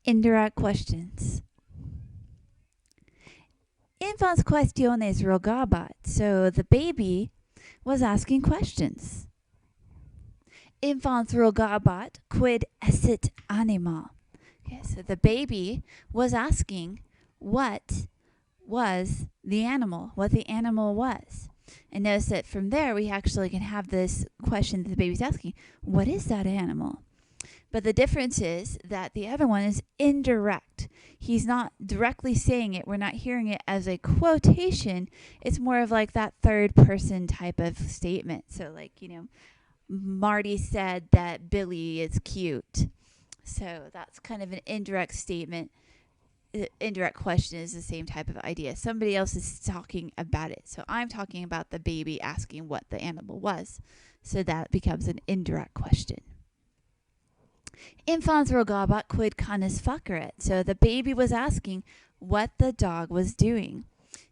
Indirect questions. Infans quaestiones rogabat. So the baby was asking questions. Infans rogabat quid esset anima. Okay, so the baby was asking what was the animal, what the animal was. And notice that from there we actually can have this question that the baby's asking, what is that animal? But the difference is that the other one is indirect. He's not directly saying it. We're not hearing it as a quotation. It's more of like that third person type of statement. So like, Marty said that Billy is cute. So that's kind of an indirect statement. Indirect question is the same type of idea. Somebody else is talking about it. So I'm talking about the baby asking what the animal was. So that becomes an indirect question. Infans rogabat quid canis faceret. So the baby was asking what the dog was doing.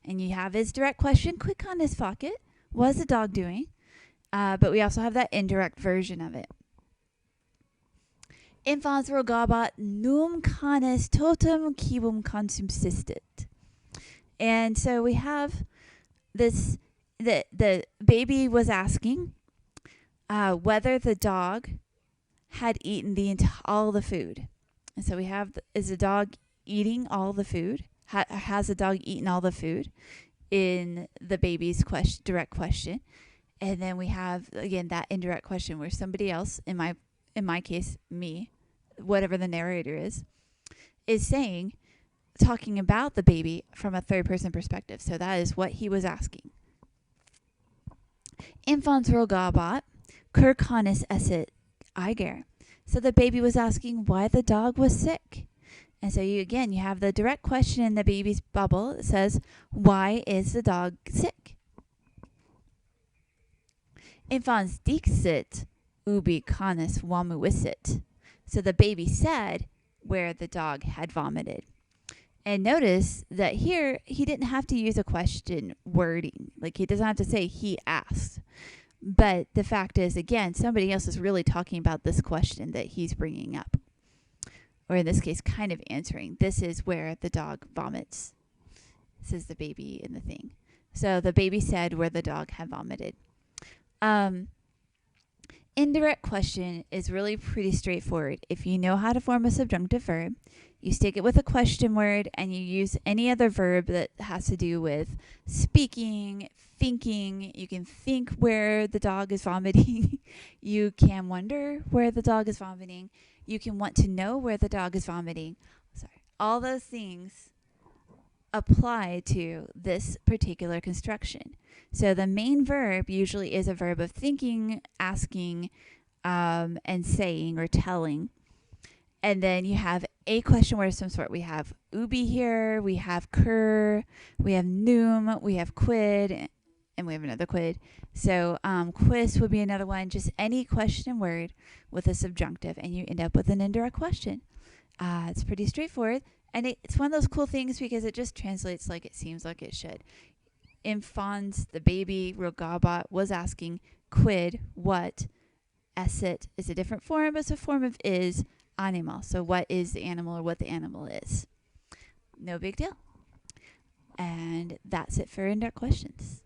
And you have his direct question, quid canis facet? What is the dog doing? But we also have that indirect version of it. Infans rogabat num canis totum cibum consumpsisset. And so we have this, the baby was asking whether the dog had eaten all the food. And so we have, is the dog eating all the food? Has the dog eaten all the food in the baby's direct question? And then we have, again, that indirect question where somebody else, in my case, me, whatever the narrator is saying, talking about the baby from a third person perspective. So that is what he was asking. Infans rogabat cur canis esset iger. So the baby was asking why the dog was sick. And so you have the direct question in the baby's bubble. It says, why is the dog sick? Infans dixit ubi canis vomuisset. So the baby said where the dog had vomited. And notice that here he didn't have to use a question wording. Like he doesn't have to say he asked. But the fact is, again, somebody else is really talking about this question that he's bringing up. Or in this case, kind of answering. This is where the dog vomits. This is the baby in the thing. So the baby said where the dog had vomited. Indirect question is really pretty straightforward. If you know how to form a subjunctive verb, you stick it with a question word, and you use any other verb that has to do with speaking, thinking. You can think where the dog is vomiting. You can wonder where the dog is vomiting. You can want to know where the dog is vomiting. Sorry. All those things apply to this particular construction. So the main verb usually is a verb of thinking, asking, and saying or telling. And then you have a question word of some sort. We have ubi here, we have cur, we have num, we have quid, and we have another quid. So quis would be another one. Just any question word with a subjunctive, and you end up with an indirect question. It's pretty straightforward. And it's one of those cool things because it just translates like it seems like it should. Infans, the baby, rogabat, was asking quid, what, esset is a different form, but it's a form of is, animal. So what is the animal or what the animal is. No big deal. And that's it for indirect questions.